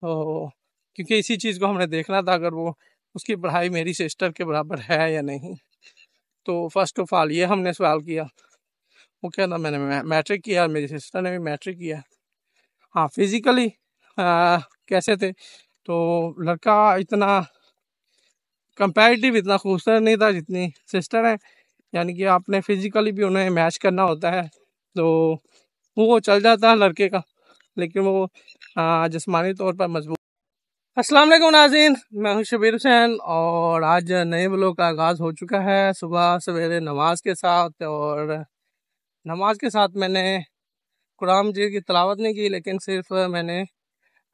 तो क्योंकि इसी चीज़ को हमने देखना था, अगर वो उसकी पढ़ाई मेरी सिस्टर के बराबर है या नहीं। तो फर्स्ट ऑफ ऑल ये हमने सवाल किया। वो क्या था, मैंने मैट्रिक किया, मेरी सिस्टर ने भी मैट्रिक किया। हाँ, फिज़िकली कैसे थे, तो लड़का इतना कंपैरेटिव इतना खूबसूरत नहीं था जितनी सिस्टर है। यानी कि आपने फिज़िकली भी उन्हें मैच करना होता है, तो वो चल जाता है लड़के का, लेकिन वो जिस्मानी तौर पर मजबूत। अस्सलाम वालेकुम नाज़रीन, मैं हूं शबीर हुसैन और आज नए व्लॉग का आगाज़ हो चुका है सुबह सवेरे नमाज के साथ। और नमाज के साथ मैंने कुरान मजीद की तिलावत नहीं की, लेकिन सिर्फ मैंने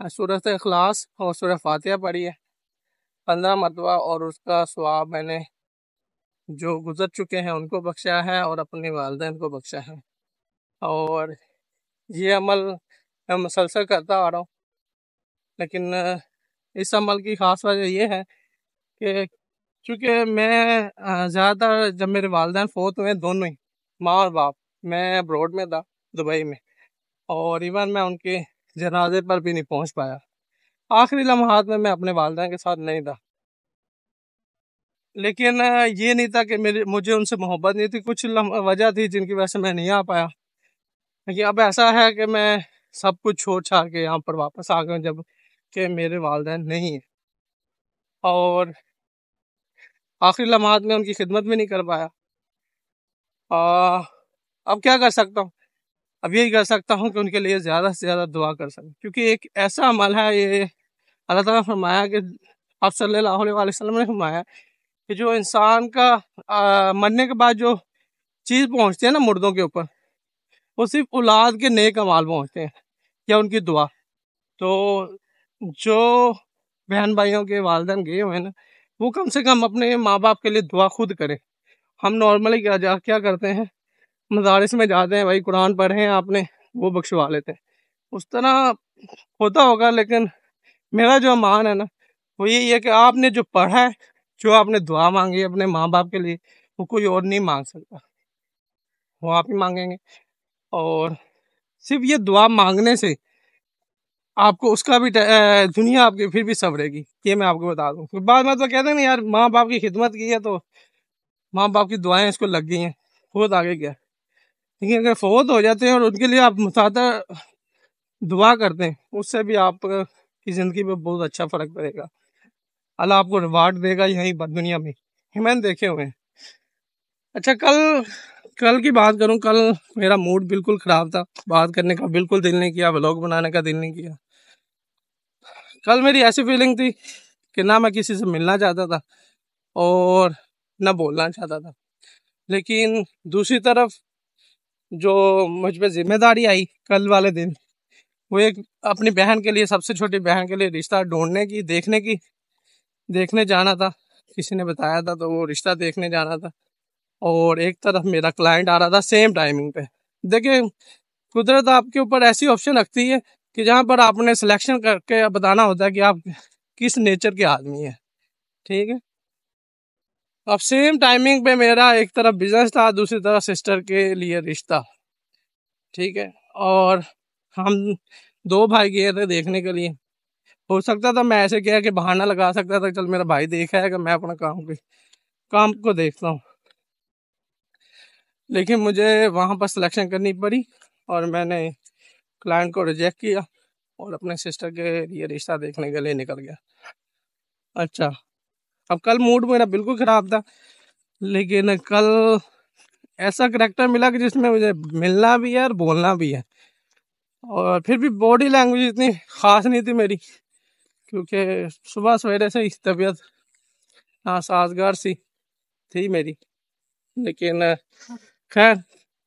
सूरत इखलास और सूरह फातिहा पढ़ी है 15 मरतबा, और उसका सवाब मैंने जो गुजर चुके हैं उनको बख्शा है और अपने वालिदैन को बख्शा है। और ये अमल मैं मुसलसल करता आ रहा हूँ, लेकिन इस अमल की ख़ास वजह ये है कि चूँकि मैं ज़्यादातर जब मेरे वालिदैन फ़ौत हुए दोनों ही, माँ और बाप, मैं अब्रॉड में था, दुबई में, और इवन मैं उनके जनाजे पर भी नहीं पहुँच पाया। आखिरी लम्हात में मैं अपने वालिदैन के साथ नहीं था, लेकिन ये नहीं था कि मुझे उनसे मोहब्बत नहीं थी, कुछ वजह थी जिनकी वजह से मैं नहीं आ पाया। लेकिन अब ऐसा है कि मैं सब कुछ छोड़ छाड़ के यहाँ पर वापस आ गया हूँ, जब कि मेरे वालिदैन नहीं है, और आखिरी लम्हात में उनकी खिदमत भी नहीं कर पाया। अब क्या कर सकता हूँ, अब यही कर सकता हूँ कि उनके लिए ज़्यादा से ज़्यादा दुआ कर सकूँ, क्योंकि एक ऐसा अमल है ये, अल्लाह ताला फरमाया कि आप सल्लल्लाहु अलैहि वसल्लम ने फरमाया कि जो इंसान का मरने के बाद जो चीज़ पहुँचती है ना मुर्दों के ऊपर, वो सिर्फ औलाद के नेक अमाल पहुँचते हैं या उनकी दुआ। तो जो बहन भाइयों के वालिदैन गए हुए हैं ना, वो कम से कम अपने माँ बाप के लिए दुआ खुद करें। हम नॉर्मली क्या करते हैं, मदारिस में जाते हैं, भाई कुरान पढ़े हैं आपने, वो बख्शवा लेते हैं, उस तरह होता होगा। लेकिन मेरा जो मान है ना, वो यही है कि आपने जो पढ़ा है, जो आपने दुआ मांगी है अपने माँ बाप के लिए, वो कोई और नहीं मांग सकता, वो आप ही मांगेंगे। और सिर्फ ये दुआ मांगने से आपको उसका भी दुनिया आपकी फिर भी सबरेगी, ये मैं आपको बता दूं। फिर बाद में तो कहते हैं ना यार, माँ बाप की खिदमत की है तो माँ बाप की दुआएं इसको लग गई हैं, बहुत आगे गया। लेकिन अगर फौत हो जाते हैं और उनके लिए आप मुसादा दुआ करते हैं, उससे भी आप की ज़िंदगी में बहुत अच्छा फ़र्क पड़ेगा। अल्लाह आपको रिवार्ड देगा यहीं दुनिया में, मैंने देखे हुए हैं। अच्छा, कल कल की बात करूं, कल मेरा मूड बिल्कुल ख़राब था, बात करने का बिल्कुल दिल नहीं किया, व्लॉग बनाने का दिल नहीं किया। कल मेरी ऐसी फीलिंग थी कि ना मैं किसी से मिलना चाहता था और ना बोलना चाहता था। लेकिन दूसरी तरफ जो मुझ पर जिम्मेदारी आई कल वाले दिन, वो एक अपनी बहन के लिए, सबसे छोटी बहन के लिए रिश्ता ढूंढने की, देखने जाना था। किसी ने बताया था तो वो रिश्ता देखने जाना था, और एक तरफ मेरा क्लाइंट आ रहा था सेम टाइमिंग पे। देखिए, कुदरत आपके ऊपर ऐसी ऑप्शन रखती है कि जहाँ पर आपने सिलेक्शन करके बताना होता है कि आप किस नेचर के आदमी हैं, ठीक है। अब सेम टाइमिंग पे मेरा एक तरफ बिजनेस था, दूसरी तरफ सिस्टर के लिए रिश्ता, ठीक है। और हम दो भाई गए थे देखने के लिए। हो सकता था मैं ऐसे क्या कि बहाना लगा सकता था, चल मेरा भाई देखा है कि मैं अपना काम को देखता हूँ, लेकिन मुझे वहाँ पर सिलेक्शन करनी पड़ी और मैंने क्लाइंट को रिजेक्ट किया और अपने सिस्टर के लिए रिश्ता देखने के लिए निकल गया। अच्छा, अब कल मूड मेरा बिल्कुल ख़राब था, लेकिन कल ऐसा करेक्टर मिला कि जिसमें मुझे मिलना भी है और बोलना भी है। और फिर भी बॉडी लैंग्वेज इतनी ख़ास नहीं थी मेरी, क्योंकि सुबह सवेरे से ही तबीयत नासाजगार सी थी मेरी। लेकिन खैर,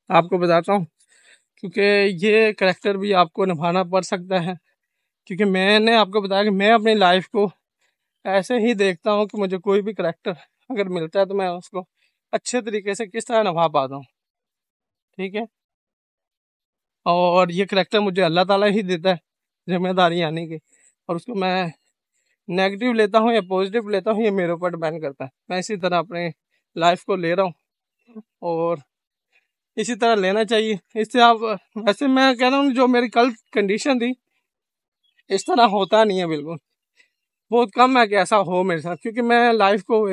आपको बताता हूँ, क्योंकि ये करेक्टर भी आपको निभाना पड़ सकता है। क्योंकि मैंने आपको बताया कि मैं अपनी लाइफ को ऐसे ही देखता हूँ कि मुझे कोई भी करेक्टर अगर मिलता है तो मैं उसको अच्छे तरीके से किस तरह निभा पाता हूँ, ठीक है। और ये करेक्टर मुझे अल्लाह ताला ही देता है, जिम्मेदारी आने की, और उसको मैं नेगेटिव लेता हूँ या पॉजिटिव लेता हूँ, ये मेरे ऊपर डिपेंड करता है। मैं इसी तरह अपने लाइफ को ले रहा हूँ और इसी तरह लेना चाहिए। इससे आप, वैसे मैं कह रहा हूँ, जो मेरी कल कंडीशन थी इस तरह होता नहीं है बिल्कुल, बहुत कम है कि ऐसा हो मेरे साथ, क्योंकि मैं लाइफ को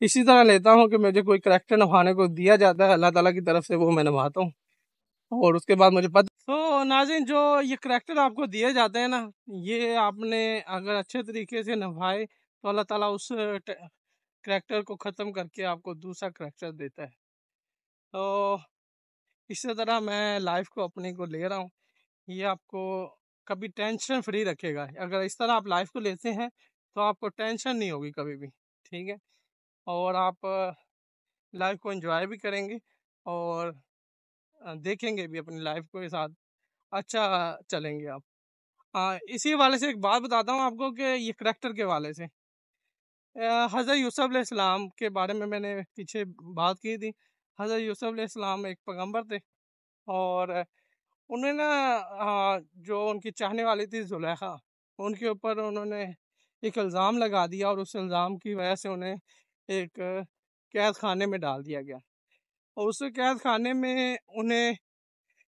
इसी तरह लेता हूँ कि मुझे कोई करैक्टर निभाने को दिया जाता है अल्लाह ताला की तरफ से, वो मैं निभाता हूँ और उसके बाद मुझे पता। तो नाज़रीन, जो ये करैक्टर आपको दिए जाते हैं ना, ये आपने अगर अच्छे तरीके से निभाए तो अल्लाह ताला उस करैक्टर को ख़त्म करके आपको दूसरा करैक्टर देता है। तो इसी तरह मैं लाइफ को अपनी को ले रहा हूँ, ये आपको कभी टेंशन फ्री रखेगा। अगर इस तरह आप लाइफ को लेते हैं तो आपको टेंशन नहीं होगी कभी भी, ठीक है, और आप लाइफ को एंजॉय भी करेंगे और देखेंगे भी अपनी लाइफ को के साथ, अच्छा चलेंगे आप। इसी वाले से एक बात बताता हूँ आपको कि ये करैक्टर के वाले से, हज़रत यूसुफ अलैहिस्सलाम के बारे में मैंने पीछे बात की थी। हज़रत यूसुफ अलैहिस्सलाम एक पैगंबर थे और उन्हें ना जो उनकी चाहने वाली थी जुलेखा, उनके ऊपर उन्होंने एक इल्ज़ाम लगा दिया और उस इल्ज़ाम की वजह से उन्हें एक कैद खाने में डाल दिया गया। और उस कैद खाने में उन्हें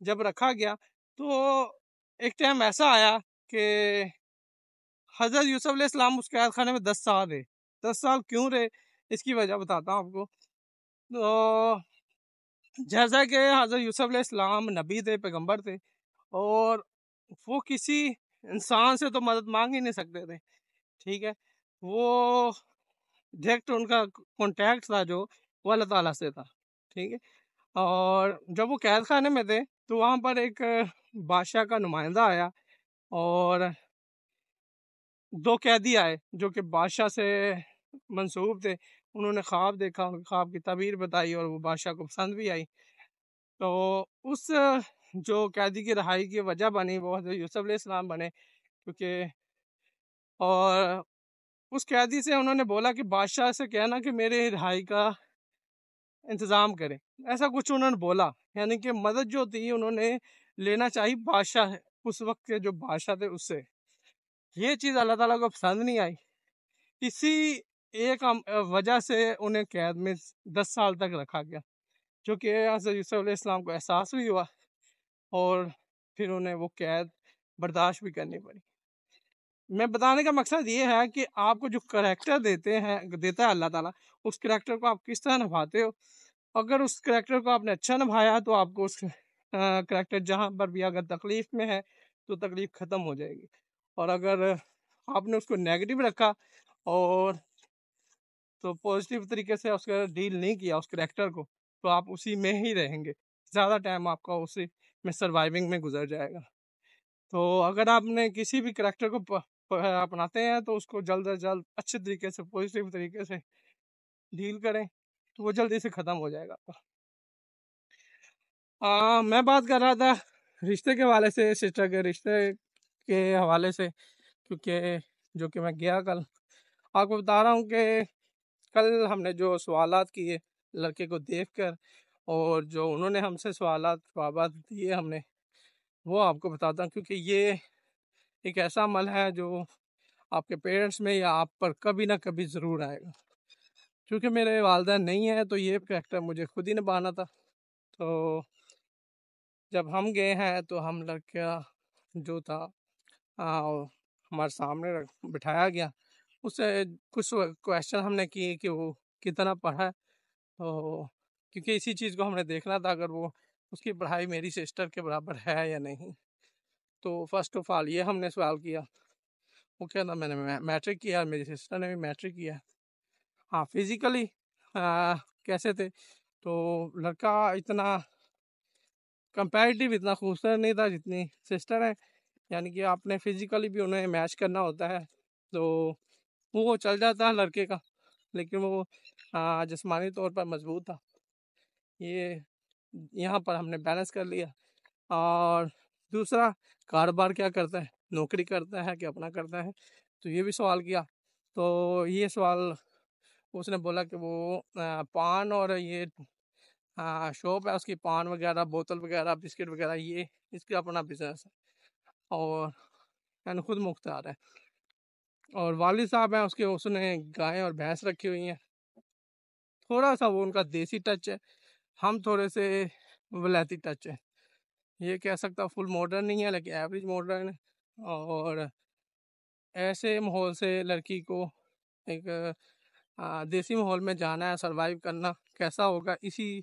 जब रखा गया तो एक टाइम ऐसा आया कि हज़रत यूसुफ अलैहिस्सलाम उस कैद खाने में 10 साल रहे। 10 साल क्यों रहे, इसकी वजह बताता हूँ आपको। तो जैसा कि हज़रत यूसुफ अलैहिस्सलाम नबी थे, पैगंबर थे, और वो किसी इंसान से तो मदद मांग ही नहीं सकते थे, ठीक है, वो डायरेक्ट उनका कॉन्टैक्ट था जो वो अल्लाह ताला से था, ठीक है। और जब वो कैद खाने में थे तो वहाँ पर एक बादशाह का नुमाइंदा आया और 2 कैदी आए जो कि बादशाह से मंसूब थे। उन्होंने ख्वाब देखा, ख्वाब की ताबीर बताई और वो बादशाह को पसंद भी आई। तो उस जो कैदी की रहाई की वजह बनी वो हज़रत यूसुफ अलैहिस्सलाम बने, क्योंकि और उस कैदी से उन्होंने बोला कि बादशाह से कहना कि मेरे रिहाई का इंतज़ाम करें, ऐसा कुछ उन्होंने बोला। यानी कि मदद जो थी उन्होंने लेना चाहिए बादशाह, उस वक्त के जो बादशाह थे उससे। ये चीज़ अल्लाह ताला को पसंद नहीं आई। इसी एक वजह से उन्हें कैद में 10 साल तक रखा गया, जो कि हज़रत यूसुफ अलैहिस्सलाम को एहसास भी हुआ और फिर उन्हें वो कैद बर्दाश्त भी करनी पड़ी। मैं बताने का मकसद ये है कि आपको जो करैक्टर देता है अल्लाह ताला, उस करैक्टर को आप किस तरह निभाते हो। अगर उस करैक्टर को आपने अच्छा निभाया तो आपको उस करैक्टर जहाँ पर भी अगर तकलीफ़ में है तो तकलीफ़ ख़त्म हो जाएगी, और अगर आपने उसको नेगेटिव रखा और तो पॉजिटिव तरीके से उसका डील नहीं किया उस करैक्टर को, तो आप उसी में ही रहेंगे, ज़्यादा टाइम आपका उसी में सर्वाइविंग में गुजर जाएगा। तो अगर आपने किसी भी करैक्टर को अपनाते हैं तो उसको जल्द से जल्द अच्छे तरीके से पॉजिटिव तरीके से डील करें तो वो जल्दी से ख़त्म हो जाएगा आपका। मैं बात कर रहा था रिश्ते के हवाले से, सिस्टर के रिश्ते के हवाले से, क्योंकि जो कि मैं गया कल, आपको बता रहा हूँ कि कल हमने जो सवालात किए लड़के को देखकर और जो उन्होंने हमसे सवालात जवाबात दिए हमने, वो आपको बताता हूँ, क्योंकि ये एक ऐसा अमल है जो आपके पेरेंट्स में या आप पर कभी ना कभी ज़रूर आएगा। क्योंकि मेरे वालिदैन नहीं है तो ये करैक्टर मुझे खुद ही निभाना था। तो जब हम गए हैं तो हम लड़का जो था हमारे सामने बिठाया गया, उससे कुछ क्वेश्चन हमने किए कि वो कितना पढ़ा है। तो क्योंकि इसी चीज़ को हमने देखना था अगर वो उसकी पढ़ाई मेरी सिस्टर के बराबर है या नहीं। तो फर्स्ट ऑफ ऑल ये हमने सवाल किया। वो कहता मैंने मैट्रिक किया, मेरी सिस्टर ने भी मैट्रिक किया। हाँ, फिज़िकली कैसे थे, तो लड़का इतना कंपैरेटिव इतना खूबसूरत नहीं था जितनी सिस्टर है। यानी कि आपने फिज़िकली भी उन्हें मैच करना होता है तो वो चल जाता है लड़के का, लेकिन वो जिस्मानी तौर पर मजबूत था। ये यहाँ पर हमने बैलेंस कर लिया। और दूसरा, कारोबार क्या करता है, नौकरी करता है कि अपना करता है, तो ये भी सवाल किया। तो ये सवाल उसने बोला कि वो पान और ये शॉप है उसकी, पान वगैरह, बोतल वगैरह, बिस्किट वगैरह, ये इसका अपना बिजनेस है और यानी खुद मुख्तार है। और वालिद साहब हैं उसके, उसने गाय और भैंस रखी हुई हैं। थोड़ा सा वो उनका देसी टच है, हम थोड़े से वलैती टच है। ये कह सकता हूँ फुल मॉडर्न नहीं है लेकिन एवरेज मॉडर्न है। और ऐसे माहौल से लड़की को एक देसी माहौल में जाना है, सरवाइव करना कैसा होगा, इसी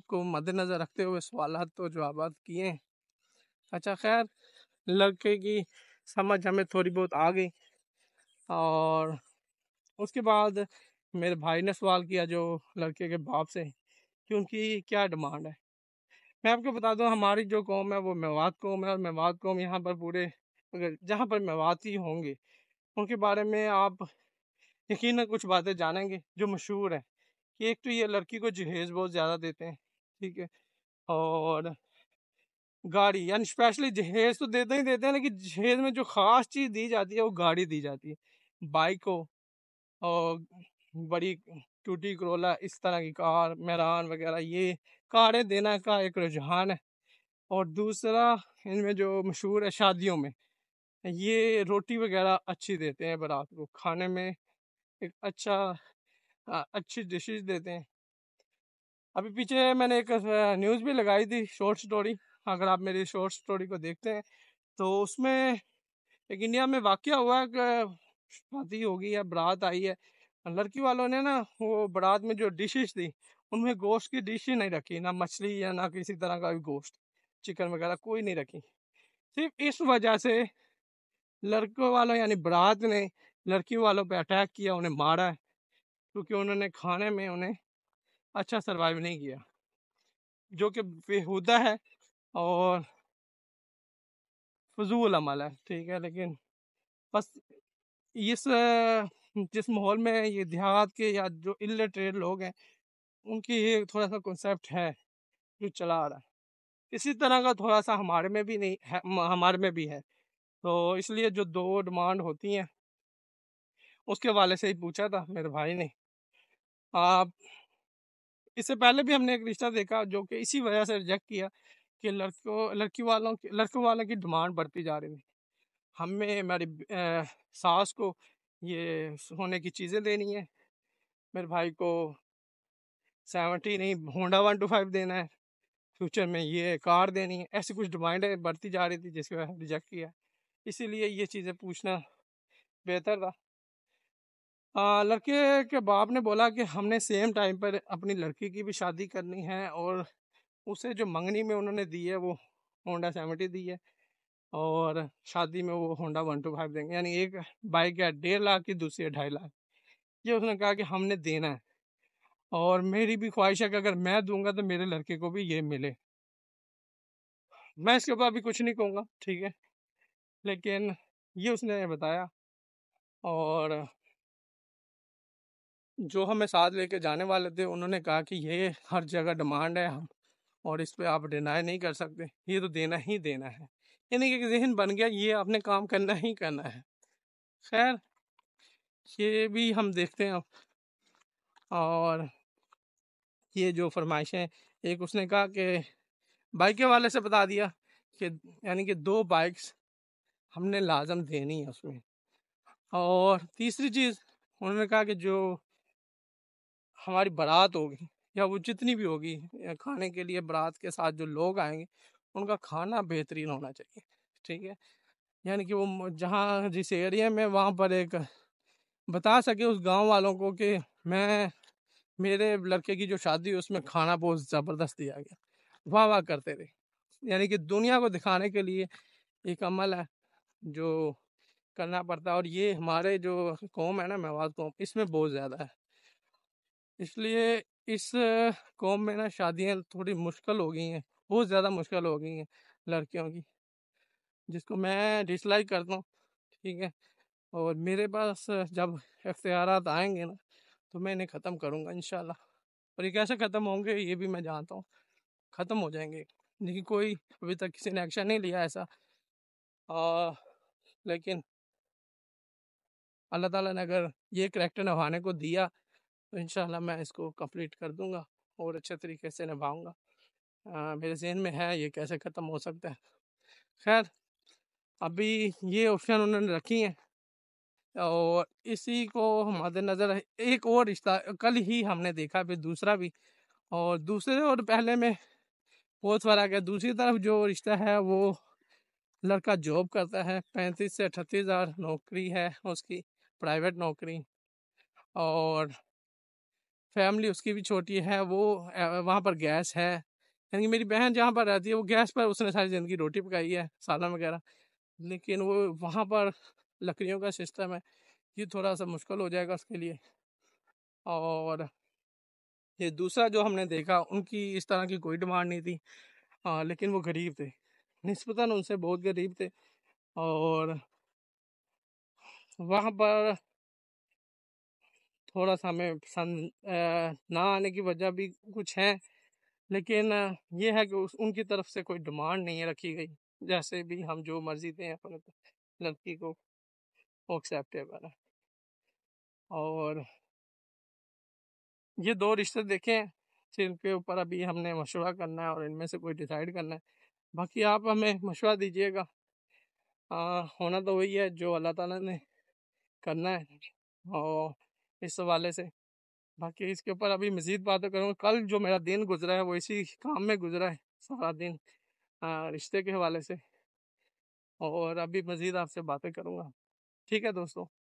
को मद्देनज़र रखते हुए सवालात तो जवाबात किए हैं। अच्छा खैर, लड़के की समझ हमें थोड़ी बहुत आ गई। और उसके बाद मेरे भाई ने सवाल किया जो लड़के के बाप से कि उनकी क्या डिमांड है। मैं आपको बता दूं, हमारी जो कौम है वो मेवात कौम है, और मेवात कौम यहाँ पर पूरे, अगर जहाँ पर मेवाती होंगे उनके बारे में आप यकीनन कुछ बातें जानेंगे जो मशहूर है। कि एक तो ये लड़की को जहेज़ बहुत ज़्यादा देते हैं, ठीक है, और गाड़ी, यानी स्पेशली जहेज तो देते ही देते हैं, लेकिन जहेज में जो ख़ास चीज़ दी जाती है वो गाड़ी दी जाती है। बाइक हो और बड़ी टूटी करोला, इस तरह की कार, मेरान वगैरह, ये कारें देना का एक रुझान है। और दूसरा, इनमें जो मशहूर है शादियों में, ये रोटी वगैरह अच्छी देते हैं बारात को खाने में, एक अच्छी डिशेस देते हैं। अभी पीछे मैंने एक न्यूज़ भी लगाई थी, शॉर्ट स्टोरी, अगर आप मेरी शॉर्ट स्टोरी को देखते हैं तो उसमें एक इंडिया में वाकया हुआ है कि शादी होगी या बारात आई है, लड़की वालों ने ना वो बारात में जो डिशेस थी उनमें गोश्त की डिश ही नहीं रखी, ना मछली या ना किसी तरह का भी गोश्त, चिकन वगैरह कोई नहीं रखी। सिर्फ इस वजह से लड़कों वालों यानी बारात ने लड़की वालों पे अटैक किया, उन्हें मारा है, क्योंकि उन्होंने खाने में उन्हें अच्छा सरवाइव नहीं किया, जो कि बेहुदा है और फजूल अमल है, ठीक है। लेकिन बस इस जिस माहौल में ये देहात के या जो इलिटरेट लोग हैं उनकी ये थोड़ा सा कॉन्सेप्ट है जो चला आ रहा है, इसी तरह का थोड़ा सा हमारे में भी नहीं है, हमारे में भी है। तो इसलिए जो दो डिमांड होती हैं उसके हवाले से ही पूछा था मेरे भाई ने। आप, इससे पहले भी हमने एक रिश्ता देखा जो कि इसी वजह से रिजेक्ट किया कि लड़कों वालों की डिमांड बढ़ती जा रही थी। हमें हमारी सास को ये सोने की चीज़ें देनी है, मेरे भाई को 70 नहीं होंडा 125 देना है, फ्यूचर में ये कार देनी है, ऐसी कुछ डिमांडें बढ़ती जा रही थी जिसकी वजह से रिजेक्ट किया। इसीलिए ये चीज़ें पूछना बेहतर था। लड़के के बाप ने बोला कि हमने सेम टाइम पर अपनी लड़की की भी शादी करनी है, और उसे जो मंगनी में उन्होंने दी है वो होंडा 70 दी है, और शादी में वो होंडा 125 देंगे, यानी एक बाइक है 1.5 लाख की, दूसरी है 2.5 लाख। ये उसने कहा कि हमने देना है, और मेरी भी ख्वाहिश है कि अगर मैं दूंगा तो मेरे लड़के को भी ये मिले। मैं इसके ऊपर अभी कुछ नहीं कहूँगा, ठीक है, लेकिन ये उसने बताया। और जो हमें साथ लेके जाने वाले थे उन्होंने कहा कि ये हर जगह डिमांड है, हम और इस पे आप डिनाई नहीं कर सकते, ये तो देना ही देना है। यानी कि जहन बन गया ये आपने काम करना ही करना है। खैर, ये भी हम देखते हैं अब। और ये जो फरमाइशें, एक उसने कहा कि बाइक के वाले से बता दिया कि यानी कि 2 बाइक्स हमने लाजम देनी है उसमें। और तीसरी चीज़ उन्होंने कहा कि जो हमारी बारात होगी या वो जितनी भी होगी, या खाने के लिए बारात के साथ जो लोग आएंगे उनका खाना बेहतरीन होना चाहिए, ठीक है। यानी कि वो जहाँ जिस एरिया में वहाँ पर एक बता सके उस गांव वालों को कि मैं, मेरे लड़के की जो शादी है उसमें खाना बहुत ज़बरदस्त दिया गया, वाह वाह करते रहे। यानी कि दुनिया को दिखाने के लिए एक अमल है जो करना पड़ता है, और ये हमारे जो कौम है ना, मेवात कौम, इसमें बहुत ज़्यादा है। इसलिए इस कौम में ना शादियाँ थोड़ी मुश्किल हो गई हैं, बहुत ज़्यादा मुश्किल हो गई हैं लड़कियों की, जिसको मैं डिसलाइक करता हूँ, ठीक है। और मेरे पास जब इख्तियारात आएंगे ना तो मैं इन्हें ख़त्म करूँगा इंशाल्लाह। और ये कैसे ख़त्म होंगे ये भी मैं जानता हूँ, ख़त्म हो जाएंगे, लेकिन कोई अभी तक किसी ने एक्शन नहीं लिया ऐसा। और लेकिन अल्लाह ताला ने अगर ये करैक्टर निभाने को दिया तो इंशाल्लाह मैं इसको कंप्लीट कर दूंगा और अच्छे तरीके से निभाऊंगा। मेरे जहन में है ये कैसे ख़त्म हो सकता है। खैर, अभी ये ऑप्शन उन्होंने रखी हैं, और इसी को मद्देनज़र एक और रिश्ता कल ही हमने देखा, फिर दूसरा भी, और दूसरे और पहले में बहुत फ़र्क है। दूसरी तरफ जो रिश्ता है वो लड़का जॉब करता है, 35 से 38 हज़ार नौकरी है उसकी, प्राइवेट नौकरी। और फैमिली उसकी भी छोटी है, वो वहाँ पर गैस है, यानी कि मेरी बहन जहाँ पर रहती है वो गैस पर उसने सारी ज़िंदगी रोटी पकाई है, सालन वगैरह। लेकिन वो वहाँ पर लकड़ियों का सिस्टम है, ये थोड़ा सा मुश्किल हो जाएगा उसके लिए। और ये दूसरा जो हमने देखा, उनकी इस तरह की कोई डिमांड नहीं थी। लेकिन वो गरीब थे, निस्बतन उनसे बहुत गरीब थे। और वहाँ पर थोड़ा सा हमें पसंद ना आने की वजह भी कुछ है, लेकिन ये है कि उनकी तरफ से कोई डिमांड नहीं रखी गई, जैसे भी हम जो मर्जी दें अपने लड़की को, वो एक्सेप्टेबल है। और ये दो रिश्ते देखे हैं जिनके ऊपर अभी हमने मशवरा करना है और इनमें से कोई डिसाइड करना है। बाकी आप हमें मशवरा दीजिएगा। होना तो वही है जो अल्लाह ताला ने करना है, और इस हवाले से बाकी इसके ऊपर अभी मज़ीद बातें करूँगा। कल जो मेरा दिन गुजरा है वो इसी काम में गुजरा है सारा दिन, रिश्ते के हवाले से। और अभी मज़ीद आपसे बातें करूँगा। ठीक है दोस्तों।